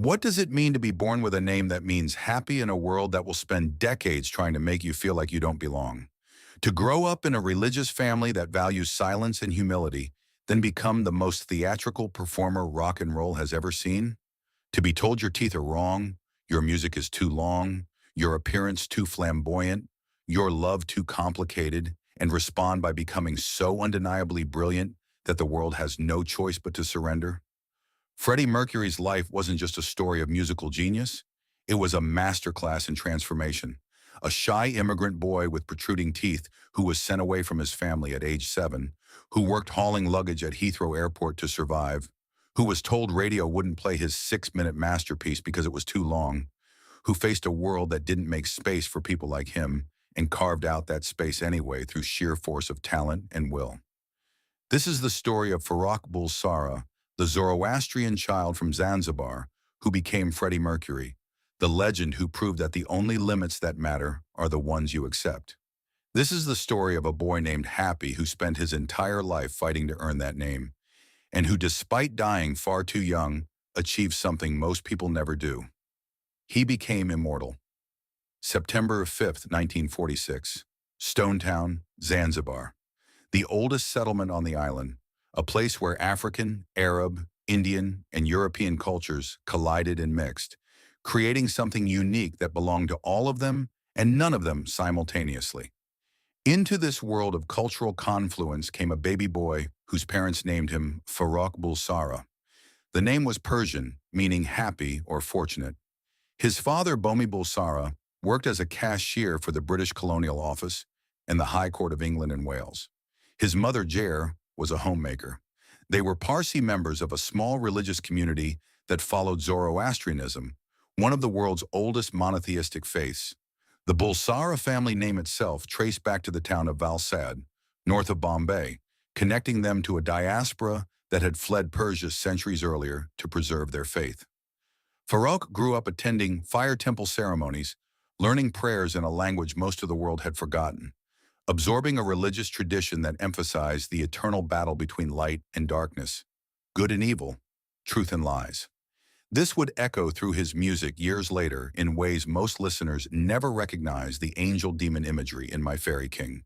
What does it mean to be born with a name that means happy in a world that will spend decades trying to make you feel like you don't belong? To grow up in a religious family that values silence and humility, then become the most theatrical performer rock and roll has ever seen? To be told your teeth are wrong, your music is too long, your appearance too flamboyant, your love too complicated, and respond by becoming so undeniably brilliant that the world has no choice but to surrender? Freddie Mercury's life wasn't just a story of musical genius, it was a masterclass in transformation. A shy immigrant boy with protruding teeth who was sent away from his family at age 7, who worked hauling luggage at Heathrow Airport to survive, who was told radio wouldn't play his 6-minute masterpiece because it was too long, who faced a world that didn't make space for people like him and carved out that space anyway through sheer force of talent and will. This is the story of Farrokh Bulsara, the Zoroastrian child from Zanzibar who became Freddie Mercury, the legend who proved that the only limits that matter are the ones you accept. This is the story of a boy named Happy who spent his entire life fighting to earn that name, and who, despite dying far too young, achieved something most people never do. He became immortal. September 5th, 1946, Stonetown, Zanzibar, the oldest settlement on the island, a place where African, Arab, Indian, and European cultures collided and mixed, creating something unique that belonged to all of them and none of them simultaneously. Into this world of cultural confluence came a baby boy whose parents named him Farrokh Bulsara. The name was Persian, meaning happy or fortunate. His father, Bomi Bulsara, worked as a cashier for the British Colonial Office and the High Court of England and Wales. His mother, Jair, was a homemaker. They were Parsi members of a small religious community that followed Zoroastrianism, one of the world's oldest monotheistic faiths. The Bulsara family name itself traced back to the town of Valsad, north of Bombay, connecting them to a diaspora that had fled Persia centuries earlier to preserve their faith. Farrokh grew up attending fire temple ceremonies, learning prayers in a language most of the world had forgotten, absorbing a religious tradition that emphasized the eternal battle between light and darkness, good and evil, truth and lies. This would echo through his music years later in ways most listeners never recognized: the angel-demon imagery in My Fairy King,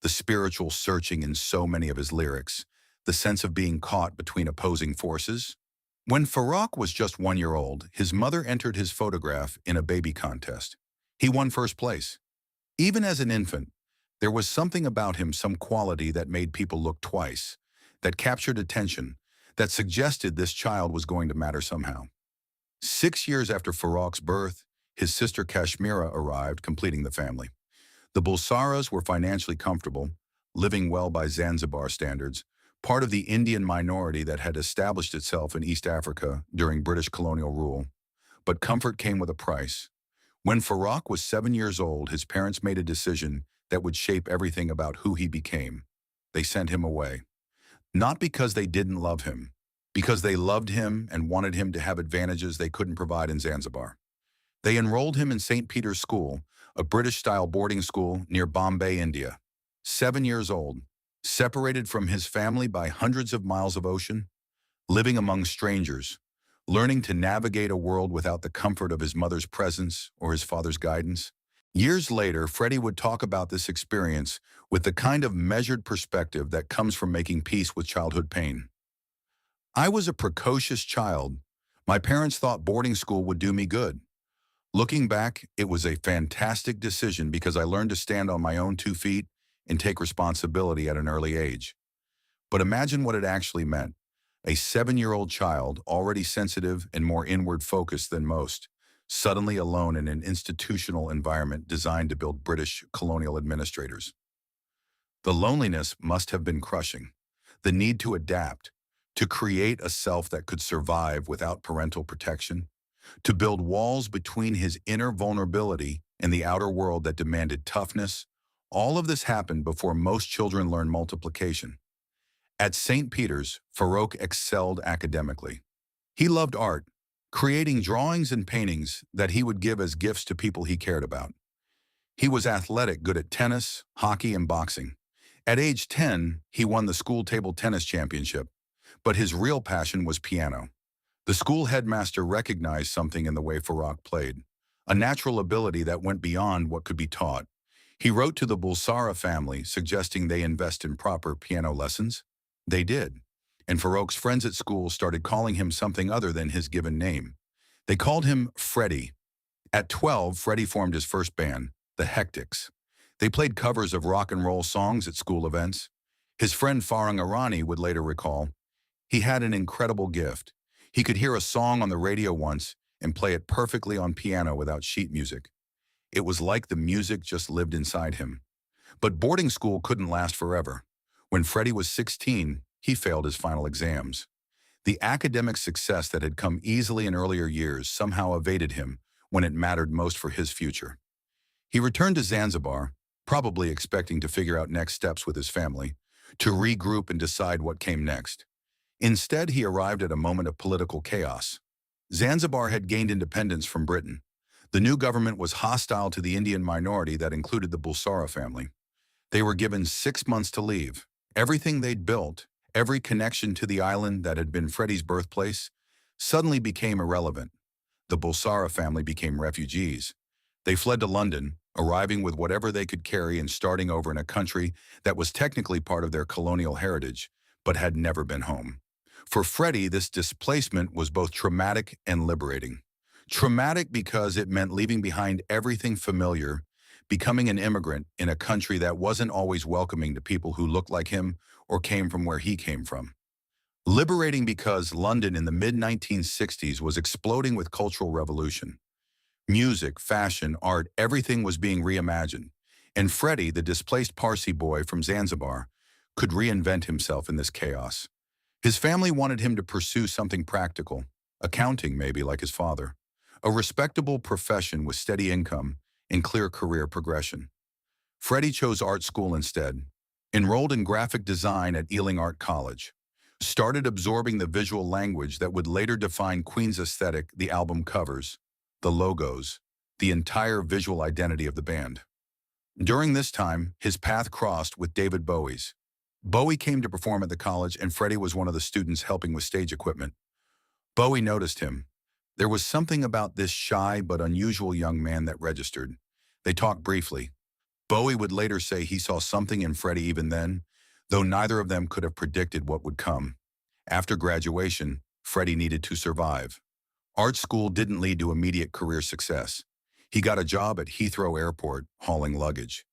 the spiritual searching in so many of his lyrics, the sense of being caught between opposing forces. When Farrokh was just 1 year old, his mother entered his photograph in a baby contest. He won first place. Even as an infant, there was something about him, some quality that made people look twice, that captured attention, that suggested this child was going to matter somehow. 6 years after Farrokh's birth, his sister Kashmira arrived, completing the family. The Bulsaras were financially comfortable, living well by Zanzibar standards, part of the Indian minority that had established itself in East Africa during British colonial rule. But comfort came with a price. When Farrokh was 7 years old, his parents made a decision that would shape everything about who he became. They sent him away. Not because they didn't love him, because they loved him and wanted him to have advantages they couldn't provide in Zanzibar. They enrolled him in St. Peter's School, a British-style boarding school near Bombay, India. 7 years old, separated from his family by hundreds of miles of ocean, living among strangers, learning to navigate a world without the comfort of his mother's presence or his father's guidance. Years later, Freddie would talk about this experience with the kind of measured perspective that comes from making peace with childhood pain. I was a precocious child. My parents thought boarding school would do me good. Looking back, it was a fantastic decision because I learned to stand on my own 2 feet and take responsibility at an early age. But imagine what it actually meant. A 7-year-old child, already sensitive and more inward focused than most, suddenly alone in an institutional environment designed to build British colonial administrators. The loneliness must have been crushing. The need to adapt, to create a self that could survive without parental protection, to build walls between his inner vulnerability and the outer world that demanded toughness. All of this happened before most children learn multiplication. At St. Peter's, Farrokh excelled academically. He loved art, creating drawings and paintings that he would give as gifts to people he cared about. He was athletic, good at tennis, hockey, and boxing. At age 10, he won the school table tennis championship, but his real passion was piano. The school headmaster recognized something in the way Farrokh played, a natural ability that went beyond what could be taught. He wrote to the Bulsara family suggesting they invest in proper piano lessons. They did, and Farrokh's friends at school started calling him something other than his given name. They called him Freddie. At 12, Freddie formed his first band, the Hectics. They played covers of rock and roll songs at school events. His friend Farrokh would later recall, he had an incredible gift. He could hear a song on the radio once and play it perfectly on piano without sheet music. It was like the music just lived inside him. But boarding school couldn't last forever. When Freddie was 16, he failed his final exams. The academic success that had come easily in earlier years somehow evaded him when it mattered most for his future. He returned to Zanzibar, probably expecting to figure out next steps with his family, to regroup and decide what came next. Instead, he arrived at a moment of political chaos. Zanzibar had gained independence from Britain. The new government was hostile to the Indian minority that included the Bulsara family. They were given 6 months to leave. Everything they'd built, every connection to the island that had been Freddie's birthplace, suddenly became irrelevant. The Bulsara family became refugees. They fled to London, arriving with whatever they could carry and starting over in a country that was technically part of their colonial heritage, but had never been home. For Freddie, this displacement was both traumatic and liberating. Traumatic because it meant leaving behind everything familiar, becoming an immigrant in a country that wasn't always welcoming to people who looked like him or came from where he came from. Liberating because London in the mid-1960s was exploding with cultural revolution. Music, fashion, art, everything was being reimagined. And Freddie, the displaced Parsi boy from Zanzibar, could reinvent himself in this chaos. His family wanted him to pursue something practical, accounting maybe like his father, a respectable profession with steady income and clear career progression. Freddie chose art school instead, enrolled in graphic design at Ealing Art College, started absorbing the visual language that would later define Queen's aesthetic, the album covers, the logos, the entire visual identity of the band. During this time, his path crossed with David Bowie's. Bowie came to perform at the college and Freddie was one of the students helping with stage equipment. Bowie noticed him. There was something about this shy but unusual young man that registered. They talked briefly. Bowie would later say he saw something in Freddie even then, though neither of them could have predicted what would come. After graduation, Freddie needed to survive. Art school didn't lead to immediate career success. He got a job at Heathrow Airport, hauling luggage.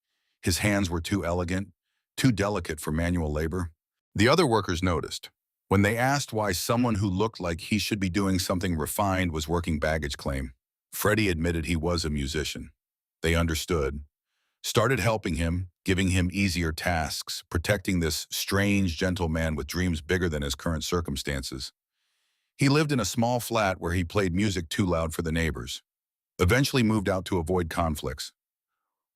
His hands were too elegant, too delicate for manual labor. The other workers noticed. When they asked why someone who looked like he should be doing something refined was working baggage claim, Freddie admitted he was a musician. They understood, started helping him, giving him easier tasks, protecting this strange, gentle man with dreams bigger than his current circumstances. He lived in a small flat where he played music too loud for the neighbors. Eventually moved out to avoid conflicts.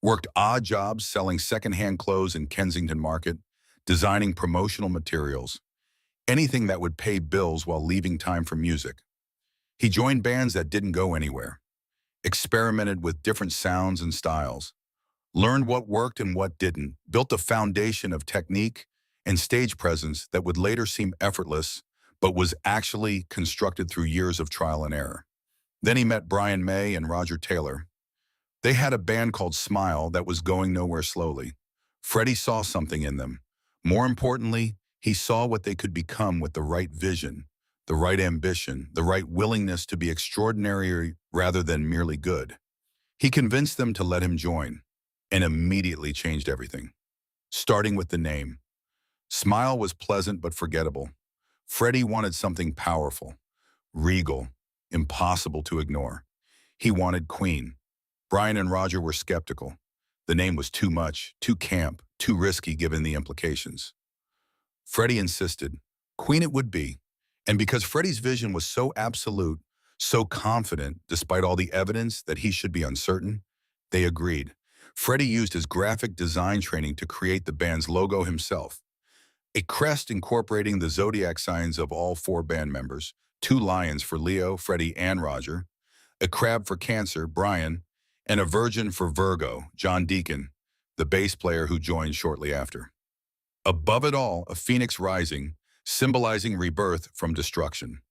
Worked odd jobs selling secondhand clothes in Kensington Market, designing promotional materials. Anything that would pay bills while leaving time for music. He joined bands that didn't go anywhere. Experimented with different sounds and styles. Learned what worked and what didn't. Built a foundation of technique and stage presence that would later seem effortless, but was actually constructed through years of trial and error. Then he met Brian May and Roger Taylor. They had a band called Smile that was going nowhere slowly. Freddie saw something in them. More importantly, he saw what they could become with the right vision, the right ambition, the right willingness to be extraordinary rather than merely good. He convinced them to let him join, and immediately changed everything. Starting with the name. Smile was pleasant but forgettable. Freddie wanted something powerful, regal, impossible to ignore. He wanted Queen. Brian and Roger were skeptical. The name was too much, too camp, too risky given the implications. Freddie insisted, Queen it would be. And because Freddie's vision was so absolute, so confident, despite all the evidence that he should be uncertain, they agreed. Freddie used his graphic design training to create the band's logo himself. A crest incorporating the zodiac signs of all 4 band members, 2 lions for Leo, Freddie, and Roger, a crab for Cancer, Brian, and a virgin for Virgo, John Deacon, the bass player who joined shortly after. Above it all, a phoenix rising, symbolizing rebirth from destruction.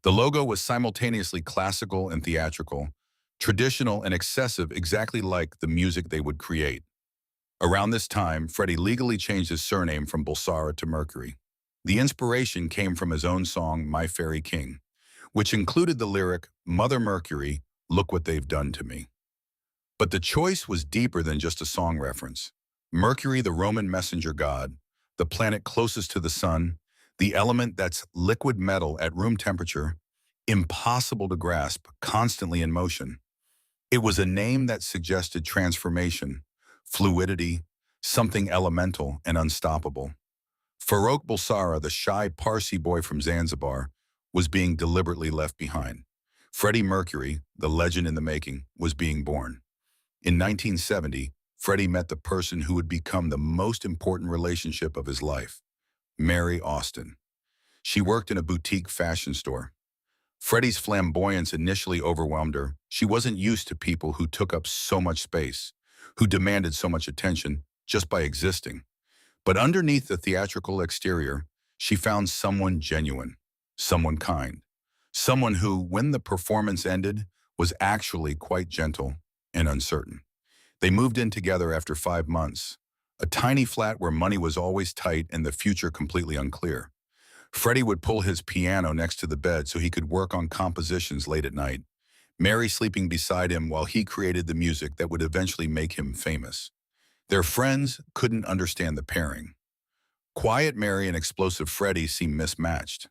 The logo was simultaneously classical and theatrical, traditional and excessive, exactly like the music they would create. Around this time, Freddie legally changed his surname from Bulsara to Mercury. The inspiration came from his own song, My Fairy King, which included the lyric, Mother Mercury, look what they've done to me. But the choice was deeper than just a song reference. Mercury, the Roman messenger god, the planet closest to the sun, the element that's liquid metal at room temperature, impossible to grasp, constantly in motion. It was a name that suggested transformation, fluidity, something elemental and unstoppable. Farrokh Bulsara, the shy Parsi boy from Zanzibar, was being deliberately left behind. Freddie Mercury, the legend in the making, was being born. In 1970, Freddie met the person who would become the most important relationship of his life, Mary Austin. She worked in a boutique fashion store. Freddie's flamboyance initially overwhelmed her. She wasn't used to people who took up so much space, who demanded so much attention just by existing. But underneath the theatrical exterior, she found someone genuine, someone kind, someone who, when the performance ended, was actually quite gentle and uncertain. They moved in together after 5 months, a tiny flat where money was always tight and the future completely unclear. Freddie would pull his piano next to the bed so he could work on compositions late at night, Mary sleeping beside him while he created the music that would eventually make him famous. Their friends couldn't understand the pairing. Quiet Mary and explosive Freddie seemed mismatched,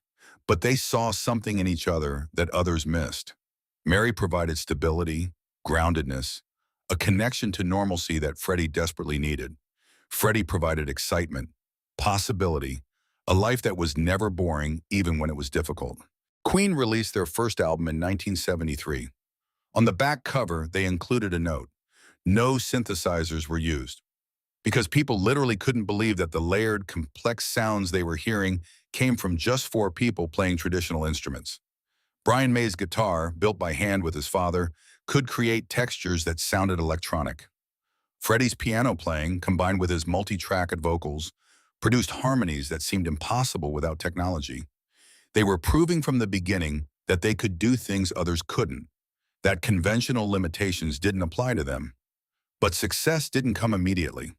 but they saw something in each other that others missed. Mary provided stability, groundedness, a connection to normalcy that Freddie desperately needed. Freddie provided excitement, possibility, a life that was never boring even when it was difficult. Queen released their first album in 1973. On the back cover, they included a note. No synthesizers were used, because people literally couldn't believe that the layered, complex sounds they were hearing came from just 4 people playing traditional instruments. Brian May's guitar, built by hand with his father, could create textures that sounded electronic. Freddie's piano playing, combined with his multi-tracked vocals, produced harmonies that seemed impossible without technology. They were proving from the beginning that they could do things others couldn't, that conventional limitations didn't apply to them. But success didn't come immediately.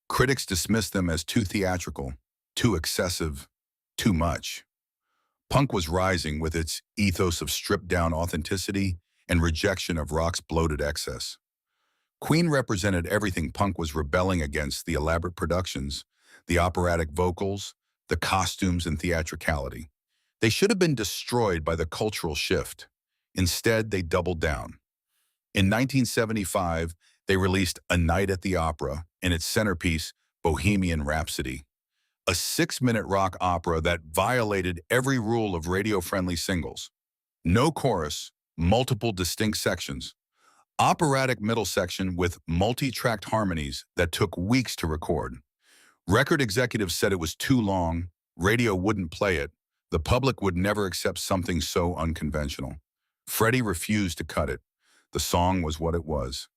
Critics dismissed them as too theatrical, too excessive, too much. Punk was rising with its ethos of stripped-down authenticity and rejection of rock's bloated excess. Queen represented everything punk was rebelling against: the elaborate productions, the operatic vocals, the costumes and theatricality. They should have been destroyed by the cultural shift. Instead, they doubled down. In 1975, they released A Night at the Opera and its centerpiece, Bohemian Rhapsody, a 6-minute rock opera that violated every rule of radio-friendly singles. No chorus, multiple distinct sections. Operatic middle section with multi-tracked harmonies that took weeks to record. Record executives said it was too long, radio wouldn't play it, the public would never accept something so unconventional. Freddie refused to cut it. The song was what it was.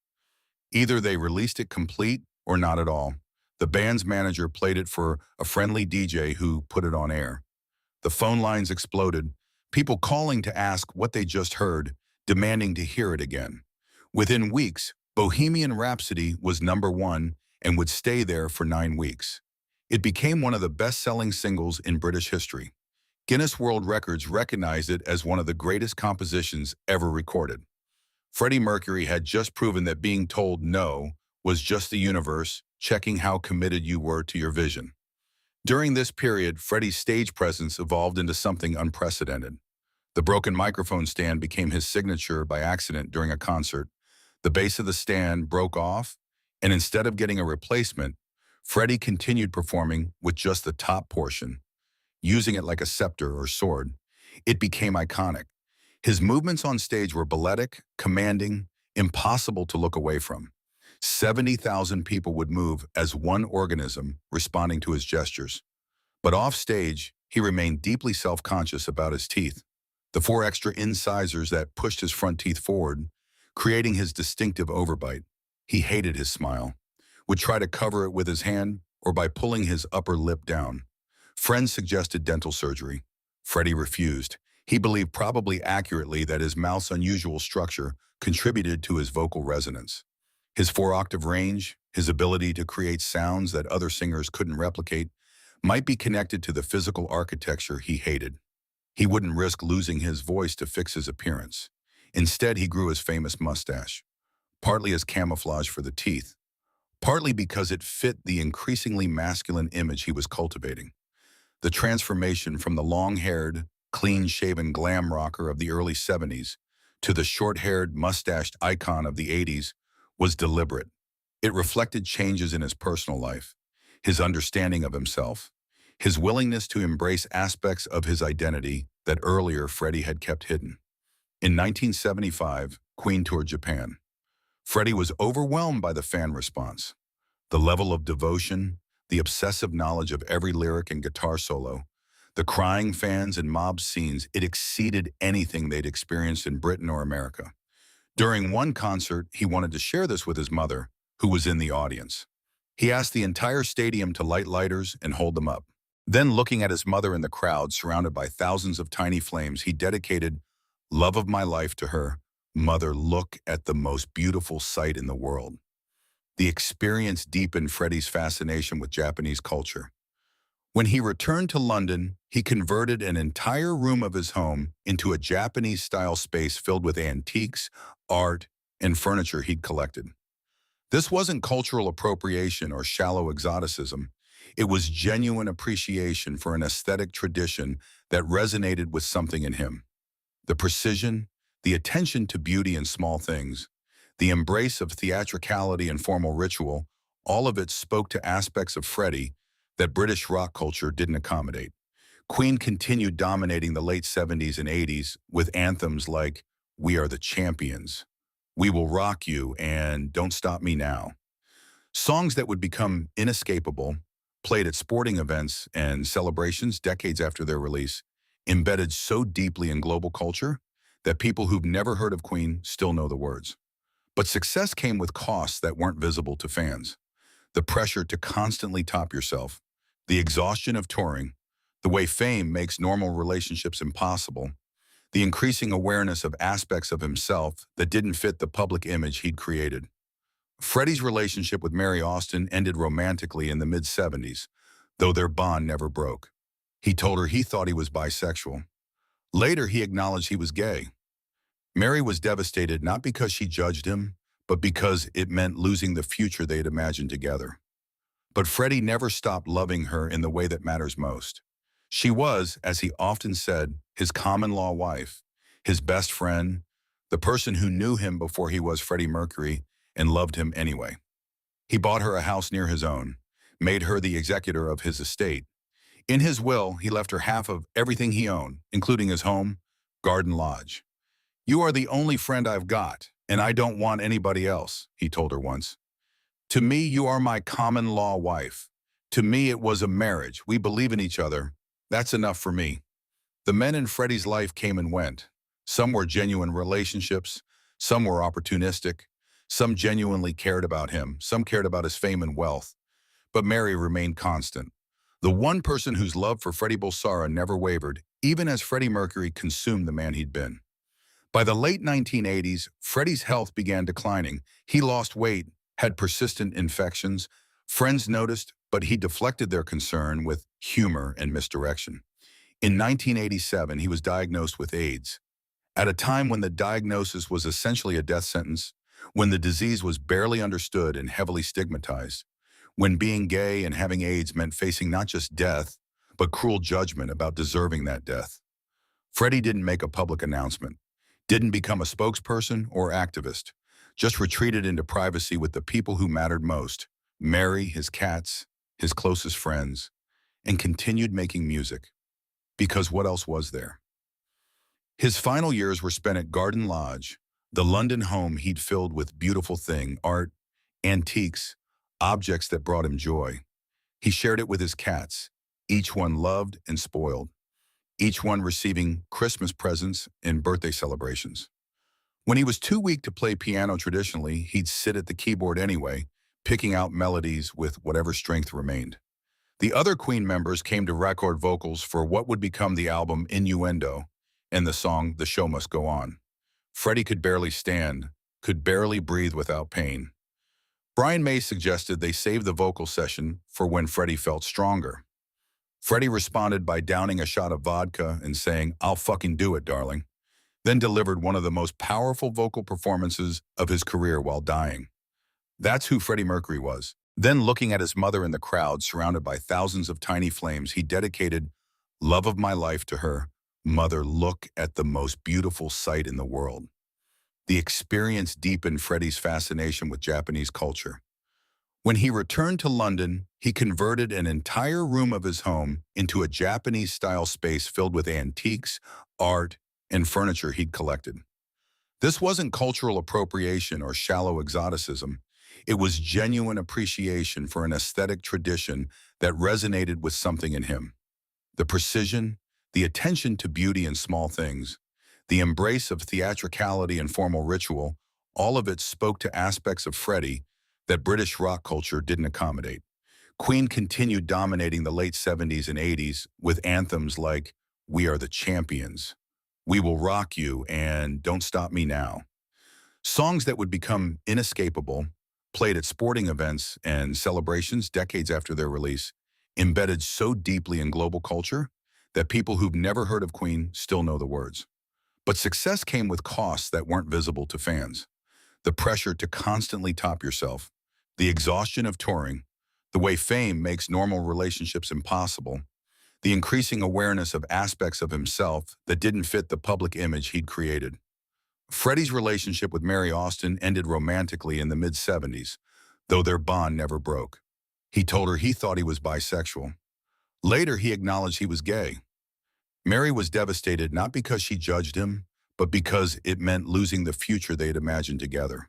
Either they released it complete or not at all. The band's manager played it for a friendly DJ who put it on air. The phone lines exploded, people calling to ask what they just heard, demanding to hear it again. Within weeks, Bohemian Rhapsody was #1 and would stay there for 9 weeks. It became one of the best-selling singles in British history. Guinness World Records recognized it as one of the greatest compositions ever recorded. Freddie Mercury had just proven that being told no was just the universe checking how committed you were to your vision. During this period, Freddie's stage presence evolved into something unprecedented. The broken microphone stand became his signature by accident during a concert. The base of the stand broke off, and instead of getting a replacement, Freddie continued performing with just the top portion, using it like a scepter or sword. It became iconic. His movements on stage were balletic, commanding, impossible to look away from. 70,000 people would move as one organism, responding to his gestures. But off stage, he remained deeply self-conscious about his teeth, the 4 extra incisors that pushed his front teeth forward, creating his distinctive overbite. He hated his smile, would try to cover it with his hand or by pulling his upper lip down. Friends suggested dental surgery. Freddie refused. He believed probably accurately that his mouth's unusual structure contributed to his vocal resonance. His four-octave range, his ability to create sounds that other singers couldn't replicate, might be connected to the physical architecture he hated. He wouldn't risk losing his voice to fix his appearance. Instead, he grew his famous mustache, partly as camouflage for the teeth, partly because it fit the increasingly masculine image he was cultivating. The transformation from the long-haired, clean-shaven glam rocker of the early 70s to the short-haired, mustached icon of the 80s was deliberate. It reflected changes in his personal life, his understanding of himself, his willingness to embrace aspects of his identity that earlier Freddie had kept hidden. In 1975, Queen toured Japan. Freddie was overwhelmed by the fan response. The level of devotion, the obsessive knowledge of every lyric and guitar solo, the crying fans and mob scenes, it exceeded anything they'd experienced in Britain or America. During one concert, he wanted to share this with his mother, who was in the audience. He asked the entire stadium to light lighters and hold them up. Then, looking at his mother in the crowd, surrounded by thousands of tiny flames, he dedicated "Love of My Life" to her. Mother, look at the most beautiful sight in the world. The experience deepened Freddie's fascination with Japanese culture. When he returned to London, he converted an entire room of his home into a Japanese-style space filled with antiques, art, and furniture he'd collected. This wasn't cultural appropriation or shallow exoticism. It was genuine appreciation for an aesthetic tradition that resonated with something in him. The precision, the attention to beauty in small things, the embrace of theatricality and formal ritual, all of it spoke to aspects of Freddie that British rock culture didn't accommodate. Queen continued dominating the late 70s and 80s with anthems like "We Are the Champions," "We Will Rock You," and "Don't Stop Me Now." Songs that would become inescapable, played at sporting events and celebrations decades after their release, embedded so deeply in global culture that people who've never heard of Queen still know the words. But success came with costs that weren't visible to fans. The pressure to constantly top yourself, the exhaustion of touring, the way fame makes normal relationships impossible, the increasing awareness of aspects of himself that didn't fit the public image he'd created. Freddie's relationship with Mary Austin ended romantically in the mid-70s, though their bond never broke. He told her he thought he was bisexual. Later, he acknowledged he was gay. Mary was devastated not because she judged him, but because it meant losing the future they'd imagined together. But Freddie never stopped loving her in the way that matters most. She was, as he often said, his common-law wife, his best friend, the person who knew him before he was Freddie Mercury and loved him anyway. He bought her a house near his own, made her the executor of his estate. In his will, he left her half of everything he owned, including his home, Garden Lodge. "You are the only friend I've got, and I don't want anybody else," he told her once. "To me, you are my common-law wife. To me, it was a marriage. We believe in each other. That's enough for me." The men in Freddie's life came and went. Some were genuine relationships, some were opportunistic, some genuinely cared about him, some cared about his fame and wealth. But Mary remained constant. The one person whose love for Freddie Bulsara never wavered, even as Freddie Mercury consumed the man he'd been. By the late 1980s, Freddie's health began declining. He lost weight, had persistent infections. Friends noticed, but he deflected their concern with humor and misdirection. In 1987, he was diagnosed with AIDS. At a time when the diagnosis was essentially a death sentence, when the disease was barely understood and heavily stigmatized, when being gay and having AIDS meant facing not just death, but cruel judgment about deserving that death. Freddie didn't make a public announcement, didn't become a spokesperson or activist, just retreated into privacy with the people who mattered most, Mary, his cats, his closest friends, and continued making music. Because what else was there? His final years were spent at Garden Lodge, the London home he'd filled with beautiful art, antiques, objects that brought him joy. He shared it with his cats, each one loved and spoiled, each one receiving Christmas presents and birthday celebrations. When he was too weak to play piano traditionally, he'd sit at the keyboard anyway, picking out melodies with whatever strength remained. The other Queen members came to record vocals for what would become the album Innuendo, and the song The Show Must Go On. Freddie could barely stand, could barely breathe without pain. Brian May suggested they save the vocal session for when Freddie felt stronger. Freddie responded by downing a shot of vodka and saying, "I'll fucking do it, darling," then delivered one of the most powerful vocal performances of his career while dying. That's who Freddie Mercury was. Then, looking at his mother in the crowd, surrounded by thousands of tiny flames, he dedicated "Love of My Life" to her. Mother, look at the most beautiful sight in the world. The experience deepened Freddie's fascination with Japanese culture. When he returned to London, he converted an entire room of his home into a Japanese-style space filled with antiques, art, and furniture he'd collected. This wasn't cultural appropriation or shallow exoticism. It was genuine appreciation for an aesthetic tradition that resonated with something in him. The precision, the attention to beauty in small things, the embrace of theatricality and formal ritual, all of it spoke to aspects of Freddie that British rock culture didn't accommodate. Queen continued dominating the late 70s and 80s with anthems like "We Are the Champions," "We Will Rock You," and "Don't Stop Me Now." Songs that would become inescapable, played at sporting events and celebrations decades after their release, embedded so deeply in global culture that people who've never heard of Queen still know the words. But success came with costs that weren't visible to fans. The pressure to constantly top yourself, the exhaustion of touring, the way fame makes normal relationships impossible, the increasing awareness of aspects of himself that didn't fit the public image he'd created. Freddie's relationship with Mary Austin ended romantically in the mid-70s, though their bond never broke. He told her he thought he was bisexual. Later, he acknowledged he was gay. Mary was devastated not because she judged him, but because it meant losing the future they'd imagined together.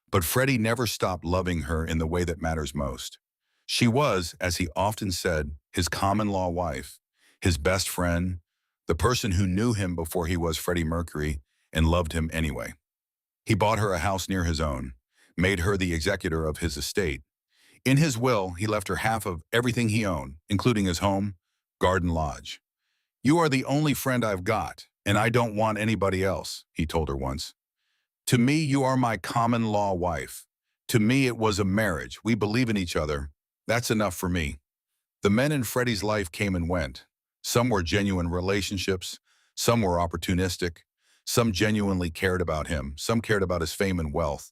But Freddie never stopped loving her in the way that matters most. She was, as he often said, his common-law wife, his best friend, the person who knew him before he was Freddie Mercury and loved him anyway. He bought her a house near his own, made her the executor of his estate. In his will, he left her half of everything he owned, including his home, Garden Lodge. "You are the only friend I've got, and I don't want anybody else," he told her once. "To me, you are my common-law wife. To me, it was a marriage. We believe in each other. That's enough for me." The men in Freddie's life came and went. Some were genuine relationships, some were opportunistic, some genuinely cared about him, some cared about his fame and wealth.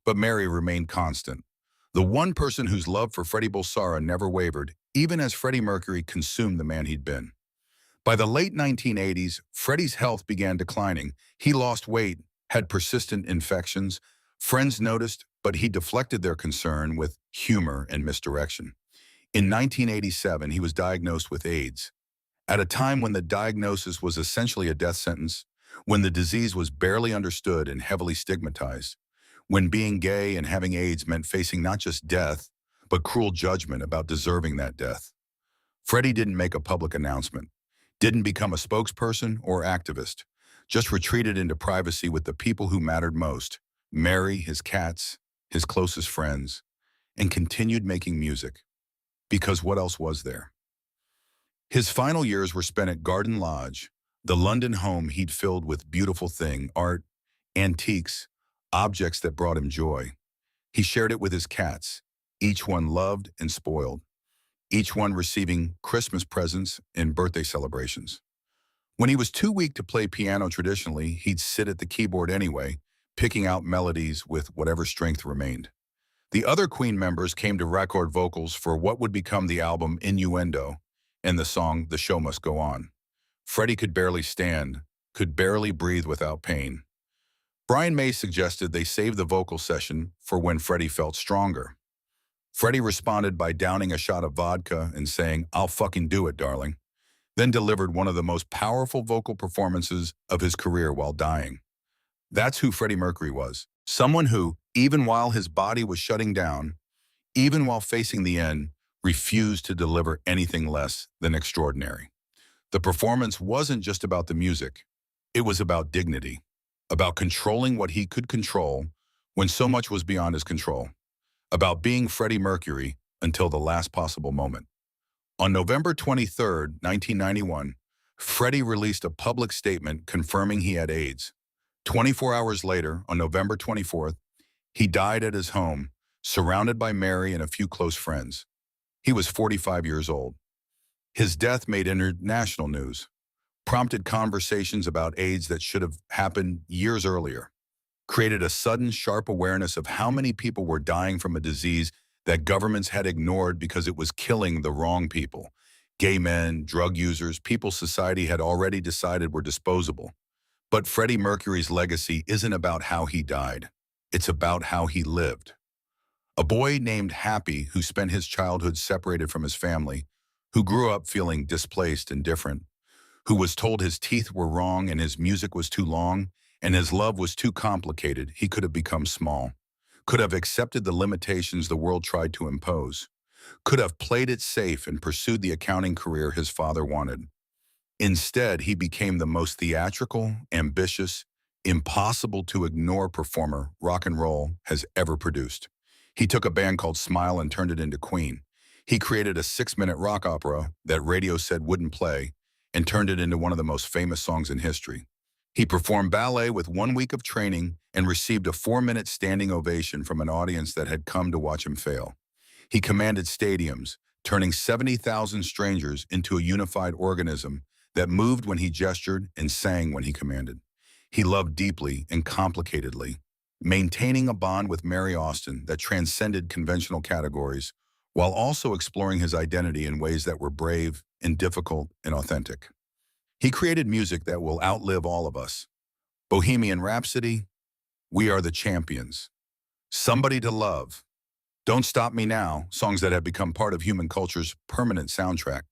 But Mary remained constant. The one person whose love for Freddie Bulsara never wavered, even as Freddie Mercury consumed the man he'd been. By the late 1980s, Freddie's health began declining. He lost weight, had persistent infections. Friends noticed, but he deflected their concern with humor and misdirection. In 1987, he was diagnosed with AIDS. At a time when the diagnosis was essentially a death sentence, when the disease was barely understood and heavily stigmatized, when being gay and having AIDS meant facing not just death, but cruel judgment about deserving that death. Freddie didn't make a public announcement, didn't become a spokesperson or activist, just retreated into privacy with the people who mattered most, Mary, his cats, his closest friends, and continued making music. Because what else was there? His final years were spent at Garden Lodge, the London home he'd filled with beautiful art, antiques, objects that brought him joy. He shared it with his cats, each one loved and spoiled, each one receiving Christmas presents and birthday celebrations. When he was too weak to play piano traditionally, he'd sit at the keyboard anyway, picking out melodies with whatever strength remained. The other Queen members came to record vocals for what would become the album Innuendo and the song The Show Must Go On. Freddie could barely stand, could barely breathe without pain. Brian May suggested they save the vocal session for when Freddie felt stronger. Freddie responded by downing a shot of vodka and saying, "I'll fucking do it, darling," then delivered one of the most powerful vocal performances of his career while dying. That's who Freddie Mercury was. Someone who, even while his body was shutting down, even while facing the end, refused to deliver anything less than extraordinary. The performance wasn't just about the music. It was about dignity, about controlling what he could control when so much was beyond his control, about being Freddie Mercury until the last possible moment. On November 23, 1991, Freddie released a public statement confirming he had AIDS. 24 hours later, on November 24th, he died at his home, surrounded by Mary and a few close friends. He was 45 years old. His death made international news, prompted conversations about AIDS that should have happened years earlier, created a sudden, sharp awareness of how many people were dying from a disease that governments had ignored because it was killing the wrong people. Gay men, drug users, people society had already decided were disposable. But Freddie Mercury's legacy isn't about how he died. It's about how he lived. A boy named Happy who spent his childhood separated from his family, who grew up feeling displaced and different, who was told his teeth were wrong and his music was too long and his love was too complicated, he could have become small, could have accepted the limitations the world tried to impose, could have played it safe and pursued the accounting career his father wanted. Instead, he became the most theatrical, ambitious, impossible to ignore performer rock and roll has ever produced. He took a band called Smile and turned it into Queen. He created a 6-minute rock opera that radio said wouldn't play and turned it into one of the most famous songs in history. He performed ballet with 1 week of training and received a 4-minute standing ovation from an audience that had come to watch him fail. He commanded stadiums, turning 70,000 strangers into a unified organism that moved when he gestured and sang when he commanded. He loved deeply and complicatedly, maintaining a bond with Mary Austin that transcended conventional categories, while also exploring his identity in ways that were brave and difficult and authentic. He created music that will outlive all of us. Bohemian Rhapsody, We Are the Champions, Somebody to Love, Don't Stop Me Now, songs that have become part of human culture's permanent soundtrack.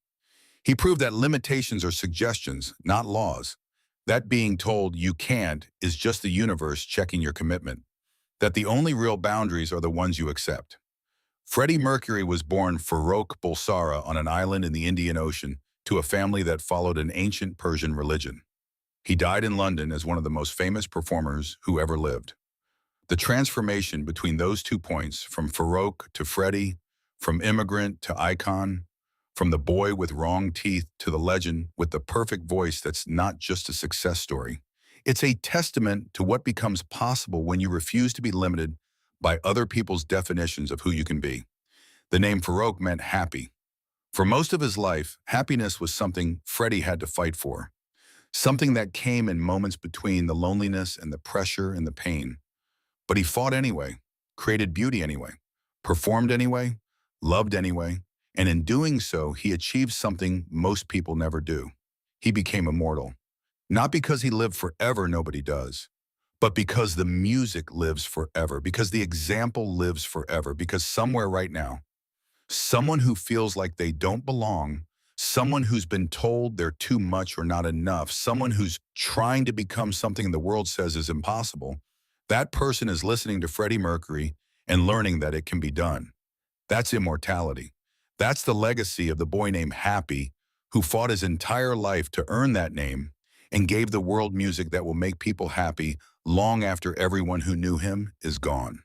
He proved that limitations are suggestions, not laws. That being told you can't is just the universe checking your commitment. That the only real boundaries are the ones you accept. Freddie Mercury was born Farrokh Bulsara on an island in the Indian Ocean to a family that followed an ancient Persian religion. He died in London as one of the most famous performers who ever lived. The transformation between those 2 points, from Farrokh to Freddie, from immigrant to icon, from the boy with wrong teeth to the legend with the perfect voice that's not just a success story. It's a testament to what becomes possible when you refuse to be limited by other people's definitions of who you can be. The name Farrokh meant happy. For most of his life, happiness was something Freddie had to fight for, something that came in moments between the loneliness and the pressure and the pain. But he fought anyway, created beauty anyway, performed anyway, loved anyway, and in doing so, he achieved something most people never do. He became immortal. Not because he lived forever, nobody does, but because the music lives forever, because the example lives forever, because somewhere right now, someone who feels like they don't belong, someone who's been told they're too much or not enough, someone who's trying to become something the world says is impossible, that person is listening to Freddie Mercury and learning that it can be done. That's immortality. That's the legacy of the boy named Happy, who fought his entire life to earn that name and gave the world music that will make people happy long after everyone who knew him is gone.